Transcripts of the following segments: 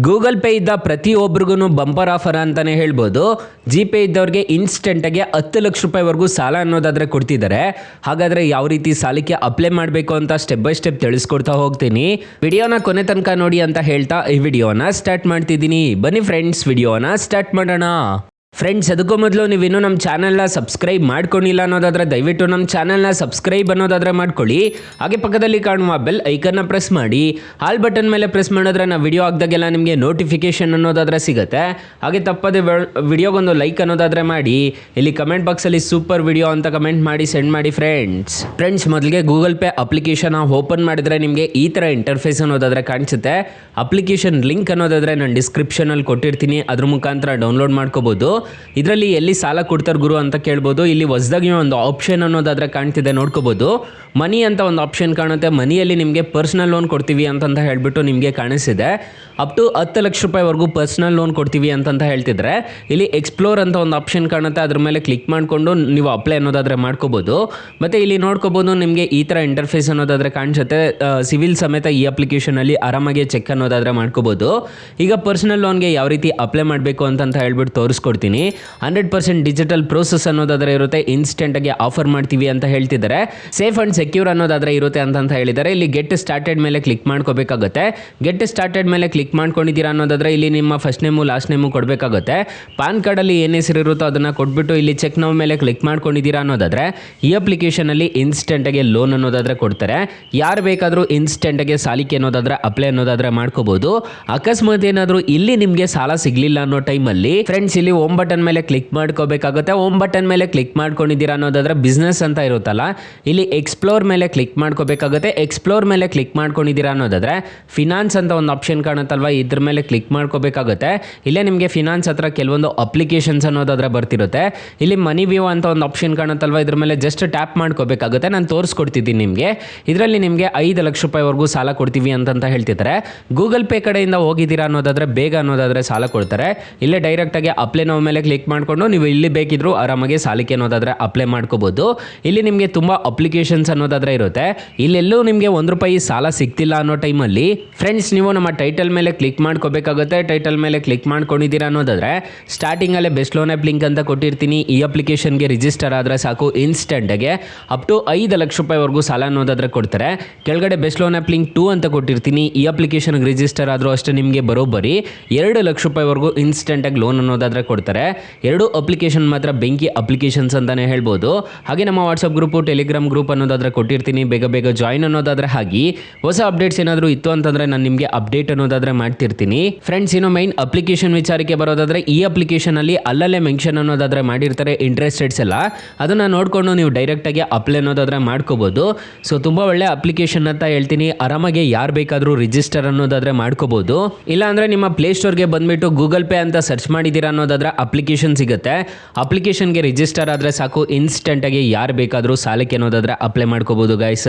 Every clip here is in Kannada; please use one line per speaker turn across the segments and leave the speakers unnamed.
ಗೂಗಲ್ ಪೇ ಇದ್ದ ಪ್ರತಿಯೊಬ್ಬರಿಗೂ ಬಂಪರ್ ಆಫರ್ ಅಂತಲೇ ಹೇಳ್ಬೋದು. ಜಿ ಪೇ ಇದ್ದವ್ರಿಗೆ ಇನ್ಸ್ಟೆಂಟಾಗಿ 10 ಲಕ್ಷ ರೂಪಾಯಿವರೆಗೂ ಸಾಲ ಅನ್ನೋದಾದರೆ ಕೊಡ್ತಿದ್ದಾರೆ. ಹಾಗಾದರೆ ಯಾವ ರೀತಿ ಸಾಲಕ್ಕೆ ಅಪ್ಲೈ ಮಾಡಬೇಕು ಅಂತ ಸ್ಟೆಪ್ ಬೈ ಸ್ಟೆಪ್ ತಿಳಿಸ್ಕೊಡ್ತಾ ಹೋಗ್ತೀನಿ. ವಿಡಿಯೋನ ಕೊನೆ ತನಕ ನೋಡಿ ಅಂತ ಹೇಳ್ತಾ ಈ ವಿಡಿಯೋನ ಸ್ಟಾರ್ಟ್ ಮಾಡ್ತಿದ್ದೀನಿ. ಬನ್ನಿ ಫ್ರೆಂಡ್ಸ್, ವಿಡಿಯೋನ ಸ್ಟಾರ್ಟ್ ಮಾಡೋಣ. ಫ್ರೆಂಡ್ಸ್, ಅದಕ್ಕೂ ಮೊದಲು ನೀವಿನ್ನೂ ನಮ್ಮ ಚಾನಲ್ನ ಸಬ್ಸ್ಕ್ರೈಬ್ ಮಾಡ್ಕೊಂಡಿಲ್ಲ ಅನ್ನೋದಾದರೆ ದಯವಿಟ್ಟು ನಮ್ಮ ಚಾನಲ್ನ ಸಬ್ಸ್ಕ್ರೈಬ್ ಅನ್ನೋದಾದರೆ ಮಾಡ್ಕೊಳ್ಳಿ. ಹಾಗೆ ಪಕ್ಕದಲ್ಲಿ ಕಾಣುವ ಬೆಲ್ ಐಕನ್ನ ಪ್ರೆಸ್ ಮಾಡಿ. ಆಲ್ ಬಟನ್ ಮೇಲೆ ಪ್ರೆಸ್ ಮಾಡಿದ್ರೆ ನಾವು ವಿಡಿಯೋ ಹಾಕಿದಾಗೆಲ್ಲ ನಿಮಗೆ ನೋಟಿಫಿಕೇಶನ್ ಅನ್ನೋದಾದರೆ ಸಿಗುತ್ತೆ. ಹಾಗೆ ತಪ್ಪದೆ ವಿಡಿಯೋಗೊಂದು ಲೈಕ್ ಅನ್ನೋದಾದರೆ ಮಾಡಿ. ಇಲ್ಲಿ ಕಮೆಂಟ್ ಬಾಕ್ಸಲ್ಲಿ ಸೂಪರ್ ವಿಡಿಯೋ ಅಂತ ಕಮೆಂಟ್ ಮಾಡಿ ಸೆಂಡ್ ಮಾಡಿ ಫ್ರೆಂಡ್ಸ್. ಮೊದಲಿಗೆ ಗೂಗಲ್ ಪೇ ಅಪ್ಲಿಕೇಶನ್ ಓಪನ್ ಮಾಡಿದರೆ ನಿಮಗೆ ಈ ಥರ ಇಂಟರ್ಫೇಸ್ ಅನ್ನೋದಾದರೆ ಕಾಣಿಸುತ್ತೆ. ಅಪ್ಲಿಕೇಶನ್ ಲಿಂಕ್ ಅನ್ನೋದಾದರೆ ನಾನು ಡಿಸ್ಕ್ರಿಪ್ಷನಲ್ಲಿ ಕೊಟ್ಟಿರ್ತೀನಿ, ಅದ್ರ ಮುಖಾಂತರ ಡೌನ್ಲೋಡ್ ಮಾಡ್ಕೋಬೋದು. ಇದರಲ್ಲಿ ಎಲ್ಲಿ ಸಾಲ ಕೊಡ್ತಾರೆ ಗುರು ಅಂತ ಕೇಳ್ಬೋದು. ಇಲ್ಲಿ ಹೊಸದಾಗಿ ಒಂದು ಆಪ್ಷನ್ ಅನ್ನೋದಾದರೆ ಕಾಣ್ತಿದೆ, ನೋಡ್ಕೋಬೋದು. ಮನಿ ಅಂತ ಒಂದು ಆಪ್ಷನ್ ಕಾಣುತ್ತೆ. ಮನಿಯಲ್ಲಿ ನಿಮಗೆ ಪರ್ಸ್ನಲ್ ಲೋನ್ ಕೊಡ್ತೀವಿ ಅಂತಂತ ಹೇಳ್ಬಿಟ್ಟು ನಿಮಗೆ ಕಾಣಿಸಿದೆ. ಅಪ್ ಟು 10 ಲಕ್ಷ ರೂಪಾಯಿವರೆಗೂ ಪರ್ಸ್ನಲ್ ಲೋನ್ ಕೊಡ್ತೀವಿ ಅಂತಂತ ಹೇಳ್ತಿದ್ರೆ ಇಲ್ಲಿ ಎಕ್ಸ್ಪ್ಲೋರ್ ಅಂತ ಒಂದು ಆಪ್ಷನ್ ಕಾಣುತ್ತೆ. ಅದ್ರ ಮೇಲೆ ಕ್ಲಿಕ್ ಮಾಡಿಕೊಂಡು ನೀವು ಅಪ್ಲೈ ಅನ್ನೋದಾದರೆ ಮಾಡ್ಕೋಬೋದು. ಮತ್ತು ಇಲ್ಲಿ ನೋಡ್ಕೋಬೋದು, ನಿಮಗೆ ಈ ಥರ ಇಂಟರ್ಫೇಸ್ ಅನ್ನೋದಾದರೆ ಕಾಣಿಸುತ್ತೆ. ಸಿವಿಲ್ ಸಮೇತ ಈ ಅಪ್ಲಿಕೇಶನಲ್ಲಿ ಆರಾಮಾಗಿ ಚೆಕ್ ಅನ್ನೋದಾದರೆ ಮಾಡ್ಕೋಬೋದು. ಈಗ ಪರ್ಸ್ನಲ್ ಲೋನ್ಗೆ ಯಾವ ರೀತಿ ಅಪ್ಲೈ ಮಾಡಬೇಕು ಅಂತಂತ ಹೇಳ್ಬಿಟ್ಟು ತೋರಿಸ್ಕೊಡ್ತೀನಿ. 100% ಡಿಜಿಟಲ್ ಪ್ರೋಸೆಸ್ ಅನ್ನೋದಾದರೆ ಇರುತ್ತೆ. ಇನ್ಸ್ಟೆಂಟಾಗಿ ಆಫರ್ ಮಾಡ್ತೀವಿ ಅಂತ ಹೇಳ್ತಿದ್ದಾರೆ. ಸೇಫ್ ಆ್ಯಂಡ್ ಸೆಕ್ಯೂರ್ ಅನ್ನೋದಾದರೆ ಇರುತ್ತೆ ಅಂತಂತ ಹೇಳಿದ್ದಾರೆ. ಇಲ್ಲಿ ಗೆಟ್ ಸ್ಟಾರ್ಟೆಡ್ ಮೇಲೆ ಕ್ಲಿಕ್ ಮಾಡ್ಕೋಬೇಕಾಗುತ್ತೆ. ಗೆಟ್ ಸ್ಟಾರ್ಟೆಡ್ ಮೇಲೆ ಕ್ಲಿಕ್ ಮಾಡ್ಕೊಂಡಿದ್ದೀರಾ ಅನ್ನೋದಾದರೆ ಇಲ್ಲಿ ನಿಮ್ಮ ಫಸ್ಟ್ ನೇಮು ಲಾಸ್ಟ್ ನೇಮು ಕೊಡಬೇಕಾಗುತ್ತೆ. ಪಾನ್ ಕಾರ್ಡಲ್ಲಿ ಏನು ಹೆಸರು ಇರುತ್ತೋ ಅದನ್ನು ಕೊಟ್ಬಿಟ್ಟು ಇಲ್ಲಿ ಚೆಕ್ ನಾವು ಮೇಲೆ ಕ್ಲಿಕ್ ಮಾಡ್ಕೊಂಡಿದ್ದೀರಾ ಅನ್ನೋದಾದರೆ ಈ ಅಪ್ಲಿಕೇಶನಲ್ಲಿ ಇನ್ಸ್ಟೆಂಟಾಗಿ ಲೋನ್ ಅನ್ನೋದಾದರೆ ಕೊಡ್ತಾರೆ. ಯಾರು ಬೇಕಾದರೂ ಇನ್ಸ್ಟೆಂಟಾಗಿ ಸಾಲಕ್ಕೆ ಅನ್ನೋದಾದರೆ ಅಪ್ಲೈ ಅನ್ನೋದಾದರೆ ಮಾಡ್ಕೋಬೋದು. ಅಕಸ್ಮಾತ್ ಏನಾದರೂ ಇಲ್ಲಿ ನಿಮಗೆ ಸಾಲ ಸಿಗಲಿಲ್ಲ ಅನ್ನೋ ಟೈಮಲ್ಲಿ ಫ್ರೆಂಡ್ಸ್ ಇಲ್ಲಿ ಹೋಮ್ ಬಟನ್ ಮೇಲೆ ಕ್ಲಿಕ್ ಮಾಡ್ಕೋಬೇಕಾಗುತ್ತೆ. ಹೋಮ್ ಬಟನ್ ಮೇಲೆ ಕ್ಲಿಕ್ ಮಾಡ್ಕೊಂಡಿದ್ದೀರಾ ಅನ್ನೋದಾದರೆ ಬಿಸ್ನೆಸ್ ಅಂತ ಇರುತ್ತಲ್ಲ, ಇಲ್ಲಿ ಎಕ್ಸ್ಪ್ಲೋರ್ ಮೇಲೆ ಕ್ಲಿಕ್ ಮಾಡ್ಕೋಬೇಕಾಗುತ್ತೆ. ಎಕ್ಸ್ಪ್ಲೋರ್ ಮೇಲೆ ಕ್ಲಿಕ್ ಮಾಡ್ಕೊಂಡಿದ್ದೀರಾ ಅನ್ನೋದಾದರೆ ಫಿನಾನ್ಸ್ ಅಂತ ಒಂದು ಆಪ್ಷನ್ ಕಾಣುತ್ತಲ್ವ, ಇದ್ರ ಮೇಲೆ ಕ್ಲಿಕ್ ಮಾಡ್ಕೋಬೇಕಾಗುತ್ತೆ. ಇಲ್ಲೇ ನಿಮಗೆ ಫಿನಾನ್ಸ್ ಹತ್ರ ಕೆಲವೊಂದು ಅಪ್ಲಿಕೇಶನ್ಸ್ ಅನ್ನೋದಾದರೆ ಬರ್ತಿರುತ್ತೆ. ಇಲ್ಲಿ ಮನಿ ವ್ಯೂ ಅಂತ ಒಂದು ಆಪ್ಷನ್ ಕಾಣುತ್ತಲ್ವ, ಇದ್ರ ಮೇಲೆ ಜಸ್ಟ್ ಟ್ಯಾಪ್ ಮಾಡ್ಕೋಬೇಕಾಗುತ್ತೆ. ನಾನು ತೋರಿಸ್ಕೊಡ್ತಿದ್ದೀನಿ ನಿಮಗೆ. ಇದರಲ್ಲಿ ನಿಮಗೆ 5 ಲಕ್ಷ ರೂಪಾಯಿವರೆಗೂ ಸಾಲ ಕೊಡ್ತೀವಿ ಅಂತಂತ ಹೇಳ್ತಿದ್ದಾರೆ. ಗೂಗಲ್ ಪೇ ಕಡೆಯಿಂದ ಹೋಗಿದ್ದೀರಾ ಅನ್ನೋದಾದರೆ ಬೇಗ ಅನ್ನೋದಾದರೆ ಸಾಲ ಕೊಡ್ತಾರೆ. ಇಲ್ಲೇ ಡೈರೆಕ್ಟಾಗಿ ಅಪ್ಲೈ ನಾವು ಮೇಲೆ ಕ್ಲಿಕ್ ಮಾಡಿಕೊಂಡು ನೀವು ಇಲ್ಲಿ ಬೇಕಿದ್ರು ಆರಾಮಾಗಿ ಸಾಲಕ್ಕೆ ಅನ್ನೋದಾದರೆ ಅಪ್ಲೈ ಮಾಡ್ಕೋಬೋದು. ಇಲ್ಲಿ ನಿಮಗೆ ತುಂಬ ಅಪ್ಲಿಕೇಶನ್ಸ್ ಅನ್ನೋದಾದರೆ ಇರುತ್ತೆ. ಇಲ್ಲೆಲ್ಲೂ ನಿಮಗೆ ₹1 ಸಾಲ ಸಿಗ್ತಿಲ್ಲ ಅನ್ನೋ ಟೈಮಲ್ಲಿ ಫ್ರೆಂಡ್ಸ್ ನೀವು ನಮ್ಮ ಟೈಟಲ್ ಮೇಲೆ ಕ್ಲಿಕ್ ಮಾಡ್ಕೋಬೇಕಾಗುತ್ತೆ. ಟೈಟಲ್ ಮೇಲೆ ಕ್ಲಿಕ್ ಮಾಡ್ಕೊಂಡಿದ್ದೀರಾ ಅನ್ನೋದಾದರೆ ಸ್ಟಾರ್ಟಿಂಗಲ್ಲೇ ಬೆಸ್ಟ್ ಲೋನ್ ಆ್ಯಪ್ ಲಿಂಕ್ ಅಂತ ಕೊಟ್ಟಿರ್ತೀನಿ. ಈ ಅಪ್ಲಿಕೇಶನ್ಗೆ ರಿಜಿಸ್ಟರ್ ಆದರೆ ಸಾಕು, ಇನ್ಸ್ಟೆಂಟಾಗೆ ಅಪ್ ಟು 5 ಲಕ್ಷ ರೂಪಾಯಿವರೆಗೂ ಸಾಲ ಅನ್ನೋದಾದರೆ ಕೊಡ್ತಾರೆ. ಕೆಳಗಡೆ ಬೆಸ್ಟ್ ಲೋನ್ ಆ್ಯಪ್ ಲಿಂಕ್ 2 ಅಂತ ಕೊಟ್ಟಿರ್ತೀನಿ. ಈ ಅಪ್ಲಿಕೇಶನ್ಗೆ ರಿಜಿಸ್ಟರ್ ಆದರೂ ಅಷ್ಟೇ ನಿಮಗೆ ಬರೋಬ್ಬರಿ 2 ಲಕ್ಷ ರೂಪಾಯಿವರೆಗೂ ಇನ್ಸ್ಟೆಂಟಾಗಿ ಲೋನ್ ಅನ್ನೋದಾದರೆ ಕೊಡ್ತಾರೆ. 2 ಅಪ್ಲಿಕೇಶನ್ ಮಾತ್ರ ಬೆಂಕಿ ಅಪ್ಲಿಕೇಶನ್ಸ್ ಅಂತಲೇ ಹೇಳ್ಬೋದು. ಹಾಗೆ ನಮ್ಮ ವಾಟ್ಸಪ್ ಗ್ರೂಪು ಟೆಲಿಗ್ರಾಮ್ ಗ್ರೂಪ್ ಅನ್ನೋದಾದರೆ ಕೊಟ್ಟಿರ್ತೀನಿ. ಬೇಗ ಜಾಯಿನ್ ಅನ್ನೋದಾದರೆ ಹಾಗೆ ಹೊಸ ಅಪ್ಡೇಟ್ಸ್ ಏನಾದರೂ ಇತ್ತು ಅಂತಂದರೆ ನಾನು ನಿಮಗೆ ಅಪ್ಡೇಟ್ ಅನ್ನೋದಾದರೆ ಮಾಡ್ತಿರ್ತೀನಿ. ಫ್ರೆಂಡ್ಸ್, ಇನ್ನು ಮೈನ್ ಅಪ್ಲಿಕೇಶನ್ ವಿಚಾರಕ್ಕೆ ಬರೋದಾದರೆ ಈ ಅಪ್ಲಿಕೇಶನಲ್ಲಿ ಅಲ್ಲಲ್ಲೇ ಮೆನ್ಷನ್ ಅನ್ನೋದಾದರೆ ಮಾಡಿರ್ತಾರೆ ಇಂಟ್ರೆಸ್ಟ್ ರೇಟ್ಸ್ ಎಲ್ಲ. ಅದನ್ನು ನೋಡಿಕೊಂಡು ನೀವು ಡೈರೆಕ್ಟಾಗಿ ಅಪ್ಲೈ ಅನ್ನೋದಾದರೆ ಮಾಡ್ಕೋಬೋದು. ಸೊ ತುಂಬ ಒಳ್ಳೆ ಅಪ್ಲಿಕೇಶನ್ ಅಂತ ಹೇಳ್ತೀನಿ. ಆರಾಮಾಗಿ ಯಾರು ಬೇಕಾದರೂ ರಿಜಿಸ್ಟರ್ ಅನ್ನೋದಾದರೆ ಮಾಡ್ಕೋಬೋದು. ಇಲ್ಲಾಂದರೆ ನಿಮ್ಮ ಪ್ಲೇಸ್ಟೋರ್ಗೆ ಬಂದುಬಿಟ್ಟು ಗೂಗಲ್ ಪೇ ಅಂತ ಸರ್ಚ್ ಮಾಡಿದ್ದೀರಾ ಅನ್ನೋದಾದರೆ ಅಪ್ಲಿಕೇಶನ್ ಸಿಗುತ್ತೆ. ಅಪ್ಲಿಕೇಶನ್ಗೆ ರಿಜಿಸ್ಟರ್ ಆದರೆ ಸಾಕು, ಇನ್ಸ್ಟೆಂಟಾಗಿ ಯಾರು ಬೇಕಾದರೂ ಸಾಲಕ್ಕೆ ಅನ್ನೋದಾದರೆ ಅಪ್ಲೈ ಮಾಡ್ಕೋಬೋದು ಗೈಸ್.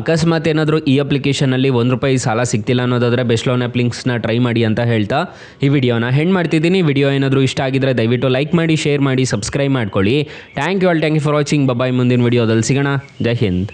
ಅಕಸ್ಮಾತ್ ಏನಾದರೂ ಈ ಅಪ್ಲಿಕೇಶನಲ್ಲಿ ₹1 ಸಾಲ ಸಿಗ್ತಿಲ್ಲ ಅನ್ನೋದಾದರೆ ಬೆಸ್ಟ್ ಲೋನ್ ಆ್ಯಪ್ ಲಿಂಕ್ಸ್ನ ಟ್ರೈ ಮಾಡಿ ಅಂತ ಹೇಳ್ತಾ ಈ ವಿಡಿಯೋನ ಹೆಂಡ್ ಮಾಡ್ತಿದ್ದೀನಿ. ವಿಡಿಯೋ ಏನಾದರೂ ಇಷ್ಟ ಆಗಿದ್ರೆ ದಯವಿಟ್ಟು ಲೈಕ್ ಮಾಡಿ, ಶೇರ್ ಮಾಡಿ, ಸಬ್ಸ್ಕ್ರೈಬ್ ಮಾಡ್ಕೊಳ್ಳಿ. Thank you for watching. Bye. ಮುಂದಿನ ವಿಡಿಯೋದಲ್ಲಿ ಸಿಗೋಣ. ಜೈ ಹಿಂದ್.